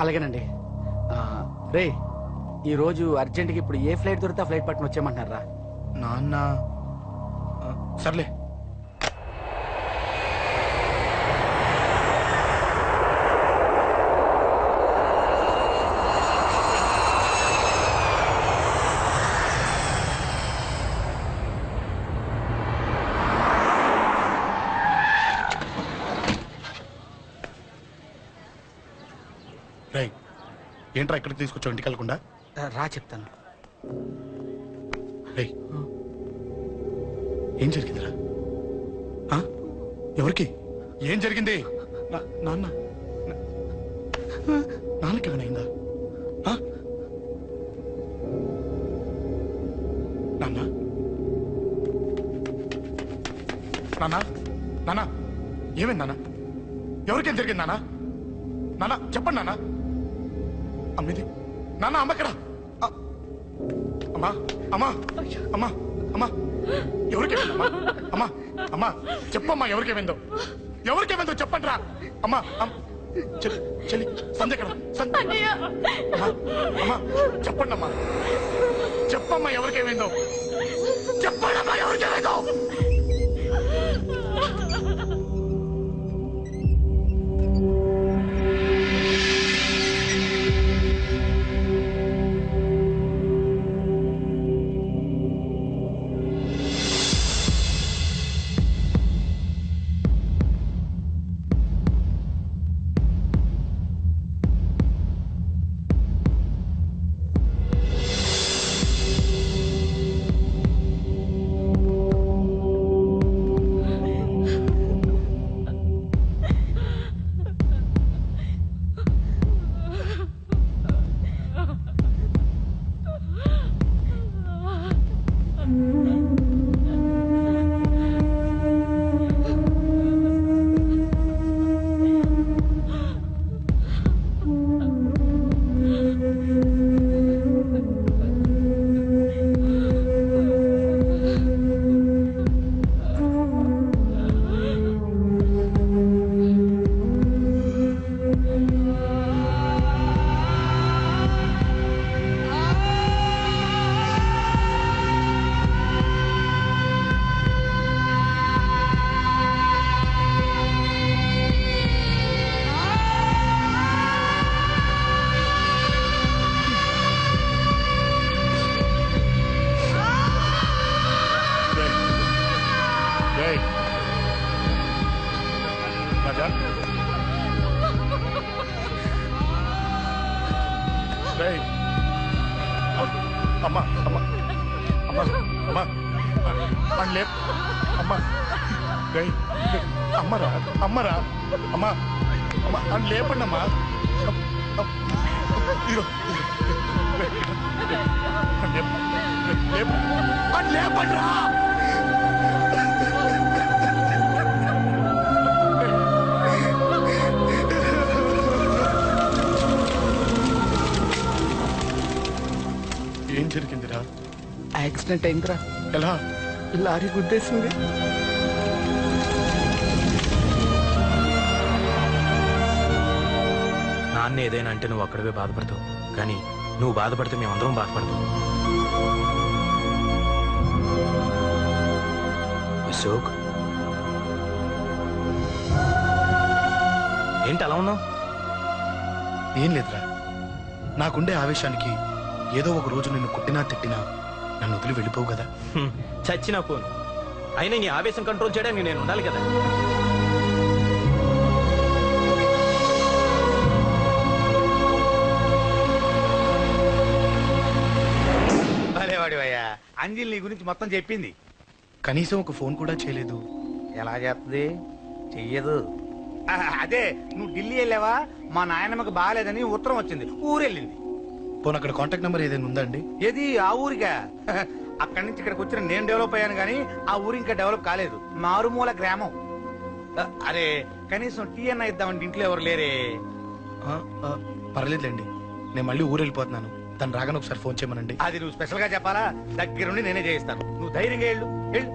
అలాగేనండి. రే, ఈరోజు అర్జెంట్గా ఇప్పుడు ఏ ఫ్లైట్ దొరికితే ఆ ఫ్లైట్ పట్టుకుని వచ్చేయమంటున్నారా? నాన్న సర్లే. రైట్, ఏంట్రా ఇక్కడికి తీసుకొచ్చావు ఇంటికి వెళ్ళకుండా? రా చెప్తాను. రేయ్, ఏం జరిగిందిరా? ఎవరికి ఏం జరిగింది? నాన్న నాన్నకి ఏమైనా నాన్న నాన్న నాన్న ఏమైంది నాన్న? ఎవరికేం జరిగింది నాన్న? నాన్న చెప్పండి నాన్న. అమ్మిది నాన్న, అమ్మక్కడ. అమ్మా అమ్మా అమ్మా అమ్మా ఎవరికేమైందమ్మా? అమ్మా అమ్మా చెప్పమ్మా, ఎవరికేమైందో? ఎవరికేమైందో చెప్పండి రా. అమ్మా చెల్లి సంజయ్ కదా? అమ్మా చెప్పండి అమ్మా, చెప్పమ్మా ఎవరికేమైందో? చెప్పండి అమ్మా ఎవరికేమైందో? అమ్మా అమ్మా అమ్మా అమ్మా పండ్లే అమ్మా అమ్మరా అమ్మరా అమ్మా అమ్మా అని లేపండి అమ్మా. లేపండి రా. ఏం జరిగిందిరా? యాక్సిడెంట్ అయిందిరా. ఎలా? లారీ గుద్దేసింది. నాన్న ఏదైనా అంటే నువ్వు అక్కడవే బాధపడతావు, కానీ నువ్వు బాధపడితే మేమందరం బాధపడతాం. అశోక్, ఏంటి అలా ఉన్నావు? ఏం లేదురా, నాకుండే ఆవేశానికి ఏదో ఒక రోజు నిన్ను కుట్టినా తిట్టినా నన్ను వదిలి వెళ్ళిపోవు కదా. చచ్చినా పోను, అయినా నీ ఆవేశం కంట్రోల్ చేయడానికి నేను ఉండాలి కదా. భలేవాడివయ్యా, అంజలి నీ గురించి మొత్తం చెప్పింది. కనీసం ఒక ఫోన్ కూడా చేయలేదు. ఎలా చేస్తుంది? చెయ్యదు. అదే నువ్వు ఢిల్లీ వెళ్ళావా, మా నాయనమ్మకి బాగాలేదని ఉత్తరం వచ్చింది, ఊరెళ్ళింది. పోనీ అక్కడ కాంటాక్ట్ నెంబర్ ఏదైనా ఉందా అండి? ఏది? ఆ ఊరిగా? అక్కడి నుంచి ఇక్కడికి వచ్చిన నేను డెవలప్ అయ్యాను కానీ ఆ ఊరు ఇంకా డెవలప్ కాలేదు, మారుమూల గ్రామం. అరే కనీసం టీ అన్న ఇద్దామంటే ఇంట్లో ఎవరు లేరే. పర్లేదులేండి, నేను మళ్ళీ ఊరు వెళ్ళిపోతున్నాను. తను రాగానే ఒకసారి ఫోన్ చేయమనండి. అది నువ్వు స్పెషల్ గా చెప్పాలా? దగ్గరుండి నేనే చేయిస్తాను, నువ్వు ధైర్యంగా వెళ్ళు. వెళ్ళు.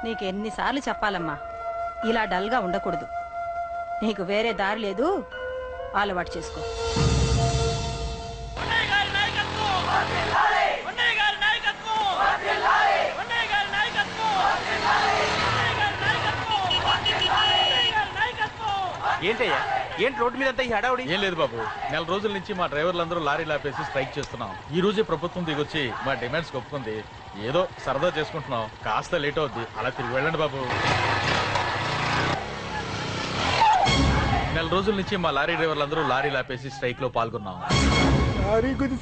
నీకెన్నిసార్లు చెప్పాలమ్మా, ఇలా డల్గా ఉండకూడదు. నీకు వేరే దారి లేదు, అలవాటు చేసుకో. ఏంటయ్యా, ఏంటి రోడ్డు మీద అంతా ఈ హడావుడి? ఏం లేదు బాబు, నెల రోజుల నుంచి మా డ్రైవర్లందరూ లారీలు ఆపేసి స్ట్రైక్ చేస్తున్నాం. ఈ రోజే ప్రభుత్వం దిగొచ్చి మా డిమాండ్స్ ఒప్పుకుంది. ఏదో సరదా చేసుకుంటున్నాం, కాస్త లేట్ అవుద్ది, అలా తిరిగి వెళ్ళండి బాబు. నెల రోజుల నుంచి మా లారీ డ్రైవర్లందరూ లారీలు ఆపేసి స్ట్రైక్ లో పాల్గొన్నాం.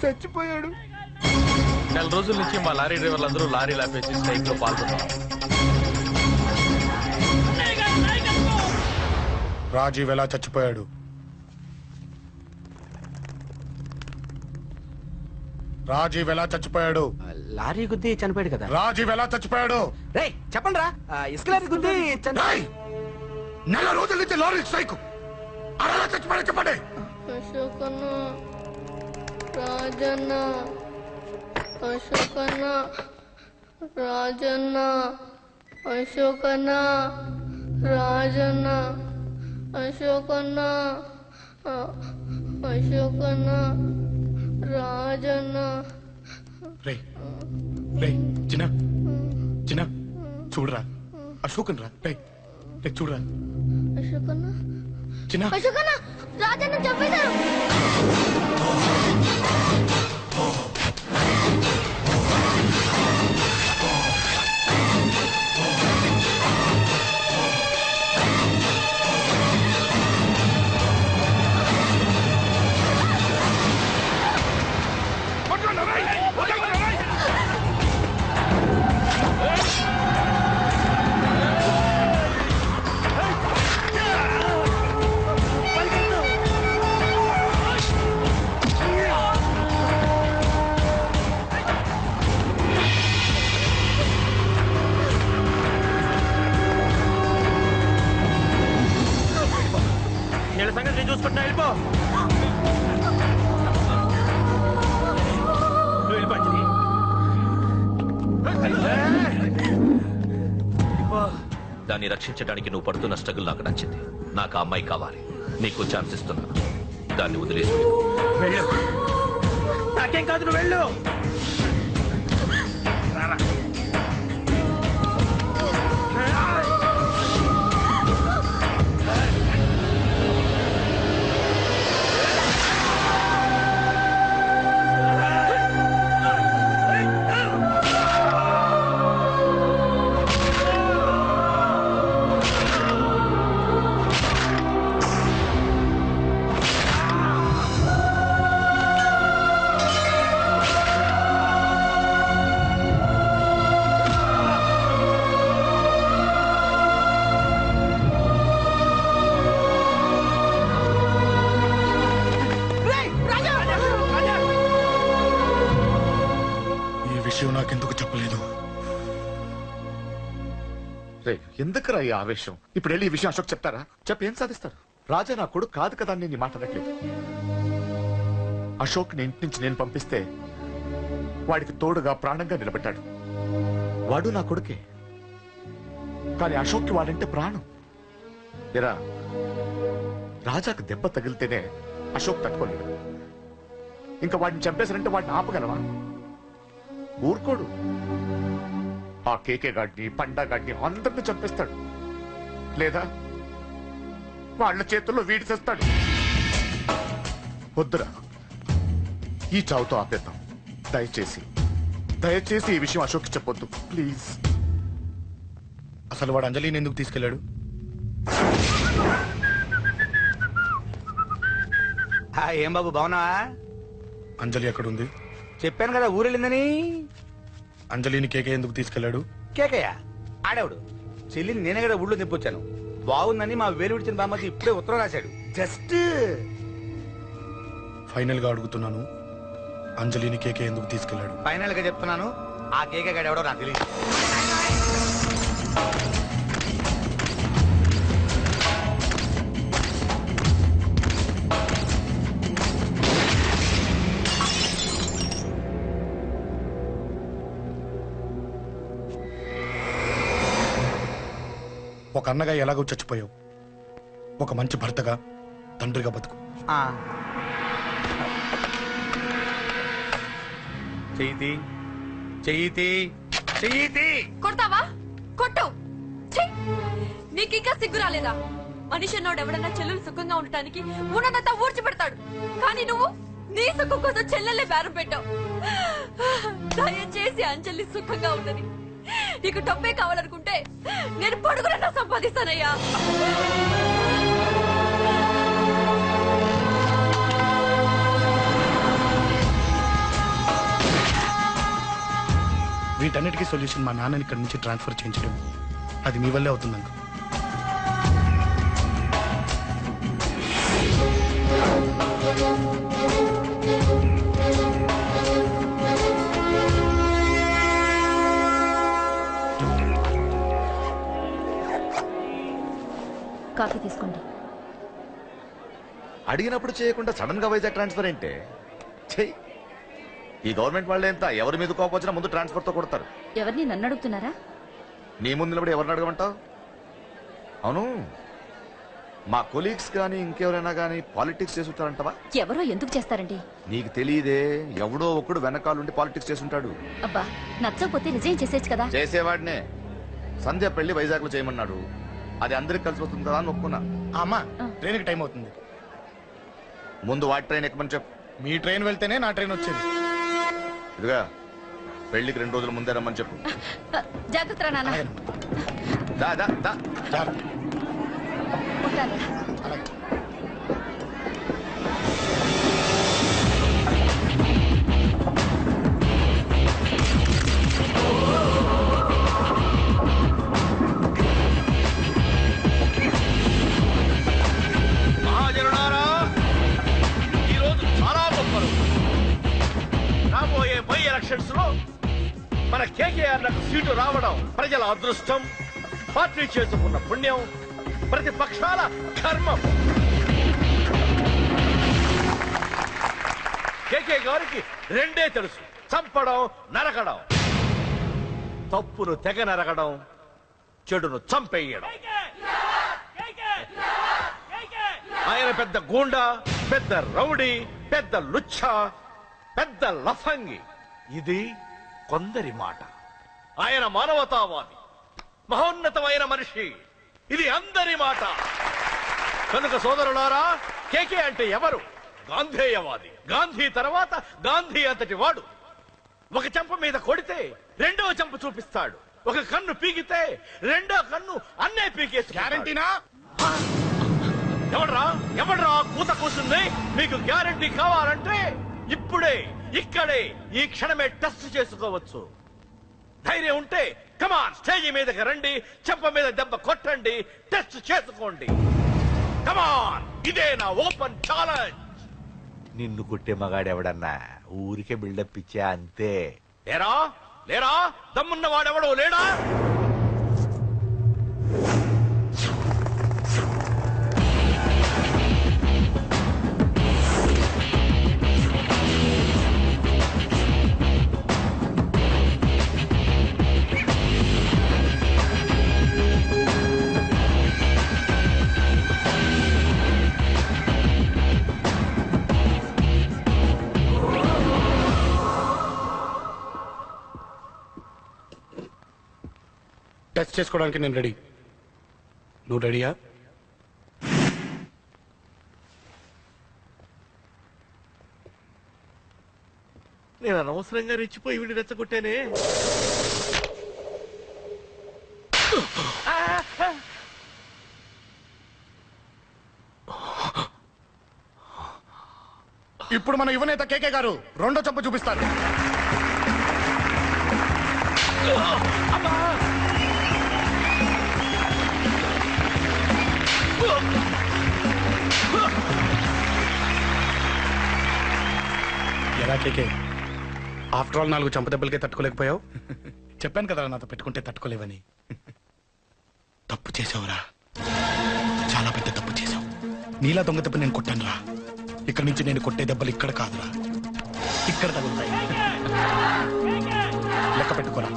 చచ్చిపోయాడు. నెల రోజుల నుంచి మా లారీ డ్రైవర్లందరూ లారీలు ఆపేసి స్ట్రైక్ లో పాల్గొన్నాం. రాజీవ్ ఎలా చచ్చిపోయాడు? రాజీవ్ ఎలా చచ్చిపోయాడు? లారీ గుద్ది చనిపోయాడు కదా. రాజీవ్ ఎలా చచ్చిపోయాడు? రే చెప్పండి రా, ఇసుక లారీ గుద్ది రేయ్! నెల రోజుల నుంచి లారీ స్ట్రైక్, అలా చచ్చిపోయాడు చెప్పండి. అశోకన్న, రాజన్న, అశోకన్న, రాజన్న, అశోకన్న, రాజన్న, అశోకన్న, అశోకన్న, రాజన్న. రే రే చిన్న చిన్న చూడరా, అశోకన్ రా. రే రే చూడరా అశోకన్న, చిన్న. అశోకన్న, రాజన్న చంపేశారు. వీళ్ళ సంగతి నేను చూసుకుంటున్నా, వెళ్ళిపో. నువ్వు వెళ్ళిపో అంజలి. దాన్ని రక్షించడానికి నువ్వు పడుతున్న స్ట్రగుల్ నాకు నచ్చింది. నాకు ఆ అమ్మాయి కావాలి. నీకు ఛాన్స్ ఇస్తున్నాను, దాన్ని వదిలేసి వెళ్ళు. నాకేం కాదు, నువ్వు వెళ్ళు. రారా. నాకెందుకు చెప్పలేదు? ఎందుకురా ఈ ఆవేశం? ఇప్పుడు వెళ్ళి ఈ విషయం అశోక్ చెప్తారా? చెప్పి ఏం సాధిస్తారు? రాజా నా కొడుకు కాదు కదా అని నేను మాట్లాడట్లేదు. అశోక్ ని ఇంటి నుంచి నేను పంపిస్తే వాడికి తోడుగా ప్రాణంగా నిలబెట్టాడు. వాడు నా కొడుకే, కానీ అశోక్కి వాడంటే ప్రాణం. ఎరా, రాజాకు దెబ్బ తగిలితేనే అశోక్ తట్టుకోలేడు. ఇంకా వాడిని చంపేశారంటే వాడిని ఆపగలవా? ఊరుకోడు. ఆ కేకే గాడిని, పండా గాడిని అందరిని చంపేస్తాడు, లేదా వాళ్ళ చేతుల్లో వీడి చేస్తాడు. వద్దురా, ఈ చావుతో ఆపేద్దాం. దయచేసి దయచేసి ఈ విషయం అశోక్కి చెప్పొద్దు ప్లీజ్. అసలు వాడు అంజలిని ఎందుకు తీసుకెళ్లాడు? ఏం బాబు బాగున్నావా? అంజలి ఎక్కడుంది? చెప్పాను కదా ఊరెళ్ళిందని. అంజలిని కేకే ఎందుకు తీసుకెళ్లాడు? కేకయ్య ఆడేవాడు. చెల్లిని నేనే కదా ఊళ్ళో నిప్పొచ్చాను. బాగుందని మా వేలు విడిచిన బామ్మకి ఇప్పుడే ఉత్తరం రాశాడు. జస్ట్ ఫైనల్ గా అడుగుతున్నాను, అంజలిని కేకే ఎందుకు తీసుకెళ్లాడు? ఫైనల్ గా చెప్తున్నాను, ఆ కేకే గాడు ఎవడో నాకు తెలియదు. ఒక అన్నగా ఎలాగో చచ్చిపోయావు, ఒక మంచి భర్తగా తండ్రిగా బతుకు. చెయ్యితి చెయ్యితి చెయ్యితి. కొడతావా? కొట్టు. నీకింకా సిగ్గు రాలేదా? మనిషి అన్నోడు ఎవడన్నా చెల్లెలు సుఖంగా ఉండటానికి ఉన్నదంతా ఊడ్చి పెడతాడు, కానీ నువ్వు నీ సుఖం కోసం చెల్లెలే బేరం పెట్టావు. దయచేసి అంజలి సుఖంగా ఉండని. నీకు డబ్బే కావాలనుకుంటే నేను పడుకునన్నా సంపాదిస్తానయ్యా. వీటన్నిటికీ సొల్యూషన్ మా నాన్నని ఇక్కడి నుంచి ట్రాన్స్ఫర్ చేయించడం, అది మీ వల్లే అవుతుంది అంకుల్. కాఫీ తీసుకోండి. అడిగినప్పుడు చేయకుండా సడన్ గా వైజాగ్ ట్రాన్స్ఫర్ ఏంటే? చెయ్యి. ఈ గవర్నమెంట్ వాళ్ళే ఎంత, ఎవరి మీద కోపం వచ్చినా ముందు ట్రాన్స్ఫర్ తో కొడతారు. ఎవరిని నన్ను అడుగుతున్నారా? నీ ముందు నిలబడి ఎవరిని అడగమంటావు? అవును, మా కొలీగ్స్ కానీ ఇంకెవరైనా కానీ పాలిటిక్స్ చేస్తుంటారంటవా? ఎవరో ఎందుకు చేస్తారండి? నీకు తెలియదే, ఎవడో ఒకడు వెనకాలండి పాలిటిక్స్ చేస్తుంటాడు. అబ్బా, నచ్చకపోతే రిజైన్ చేసేచ్చు కదా. చేసేవాడినే. సంధ్య పెళ్లి వైజాగ్ లో చేయమన్నాడు, అది అందరికి కలిసి వస్తుంది కదా అని ఒప్పుకున్నా. అమ్మా, ట్రైన్కి టైం అవుతుంది. ముందు వాటి ట్రైన్ ఎక్కమని చెప్పు. మీ ట్రైన్ వెళ్తేనే నా ట్రైన్ వచ్చేది. ఇదిగా పెళ్లికి 2 రోజుల ముందే రమ్మని చెప్పు. జాగ్రత్త రా నాన్న. దా దా దా. జాగ్రత్త. ఉంటాను. అలాగే. మహాజనులారా, ఈరోజు చాలా గొప్ప రోజు. రాబోయే బై ఎలక్షన్స్ లో మన కేకేఆర్ నాకు సీటు రావడం ప్రజల అదృష్టం, పార్టీ చేసుకున్న పుణ్యం, ప్రతిపక్షాల కర్మం. కేకే గారికి రెండే తెలుసు: చంపడం, నరకడం. తప్పును తెగ నరకడం, చెడును చంపేయడం. ఆయన పెద్ద గూండా, పెద్ద రౌడీ, పెద్ద లుచ్చ, పెద్ద లఫంగి. ఇది కొందరి మాట. ఆయన మానవతావాది, మహోన్నతమైన మనిషి. ఇది అందరి మాట. కనుక సోదరులారా, కేకే అంటే ఎవరు? గాంధేయవాది. గాంధీ తర్వాత గాంధీ అంతటి వాడు. ఒక చెంప మీద కొడితే రెండవ చెంప చూపిస్తాడు. ఒక కన్ను పీకితే రెండో కన్ను అన్నే పీకేసి. గ్యారంటీనా? ఎవడ్రా కూత కూర్చుంది? మీకు గ్యారంటీ కావాలంటే ఇప్పుడే, ఇక్కడే, ఈ క్షణమే టెస్ట్ చేసుకోవచ్చు. ధైర్యం ఉంటే కమాన్, స్టేజీ మీదకి రండి, చెంప మీద దెబ్బ కొట్టండి, టెస్ట్ చేసుకోండి. కమాన్, ఇదే నా ఓపెన్ ఛాలెంజ్. నిన్ను కొట్టే మగాడెవడన్నా ఊరికే బిల్డప్ ఇచ్చా అంతే. లేరా లేరా దమ్మున్న వాడెవడో లేడా? టెస్ట్ చేసుకోవడానికి నేను రెడీ. నువ్వు రెడీయా? నేను అనవసరంగా రెచ్చిపోయి వీడిని రెచ్చగొట్టానే. ఇప్పుడు మన యువనేత కేకే గారు రెండో చెంప చూపిస్తారు. ఎలా కేకే, ఆఫ్టర్ ఆల్ 4 చంప దెబ్బలకే తట్టుకోలేకపోయావు? చెప్పాను కదా నాతో పెట్టుకుంటే తట్టుకోలేవని. తప్పు చేసావురా, చాలా పెద్ద తప్పు చేసావు. నీలా దొంగ దెబ్బ నేను కొట్టాను రా. ఇక్కడి నుంచి నేను కొట్టే దెబ్బలు ఇక్కడ కాదురా, ఇక్కడ తగులుతాయి. లెక్క పెట్టుకోరా,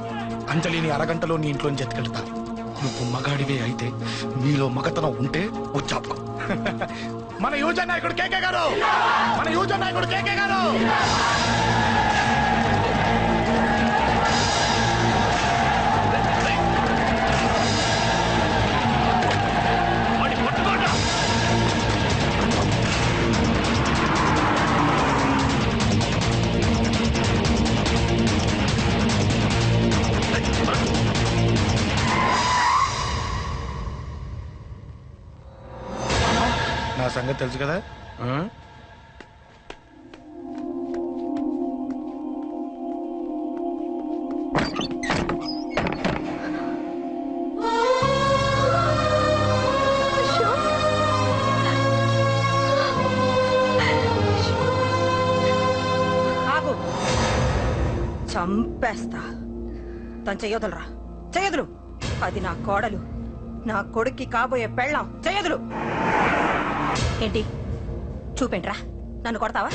అంజలిని అరగంటలో నీ ఇంట్లోంచి ఎత్తుకెళ్తా. నువ్వు మగాడివే అయితే నీలో మగతనం ఉంటే వచ్చాపుకో. మన యువజన నాయకుడు కేకే గారు, మన యువజన నాయకుడు కేకే గారు. నా సంగతి తెలుసు కదా. ఆగు, చంపేస్తా. తను చెయ్యొదలరా, చెయ్యదులు. అది నా కోడలు, నా కొడుక్కి కాబోయే పెళ్ళాం. చెయ్యదులు. ఏంటి చూపేంట్రా? నన్ను కొడతావా?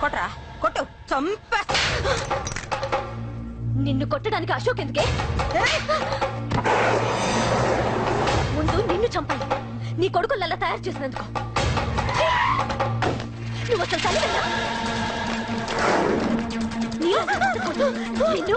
కొట్టరా, కొట్టు, చంపేస్తా. నిన్ను కొట్టడానికి అశోక్ ఎందుకే? ముందు నిన్ను చంపాలి, నీ కొడుకులలా తయారు చేసినందుకు. నువ్వు అసలు తల్లివెళ్ళా? నిన్ను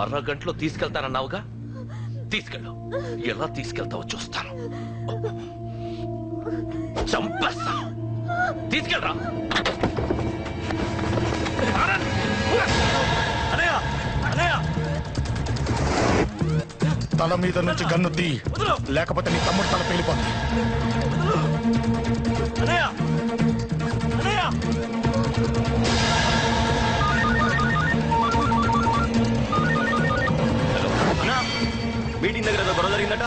అరగంటలో తీసుకెళ్తానన్నావుగా, తీసుకెళ్ళు. ఎలా తీసుకెళ్తావో చూస్తాను. చంపేస్తా. తీసుకెళ్ళరా. తల మీద నుంచి గన్ను తీ, లేకపోతే నీ తమ్ముడు తల పేలిపోతుంది. మీటింగ్ దగ్గర ఏదో గొడవ జరిగిందట.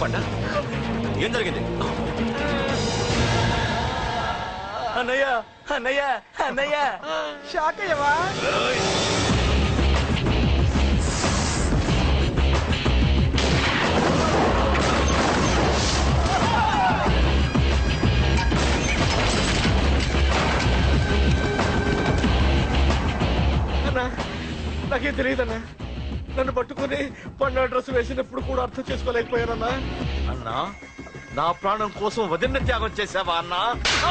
పంట ఏం జరిగింది? అన్నయ్య అన్నయ్య అన్నయ్య, షాక్ అయ్యవా? అన్నా, నాకేం తెలియదన్నా. నన్ను పట్టుకుని పండుగ డ్రెస్ వేసినప్పుడు కూడా అర్థం చేసుకోలేకపోయానన్నా. అన్నా, నా ప్రాణం కోసం వదిన త్యాగం చేసావా అన్నా?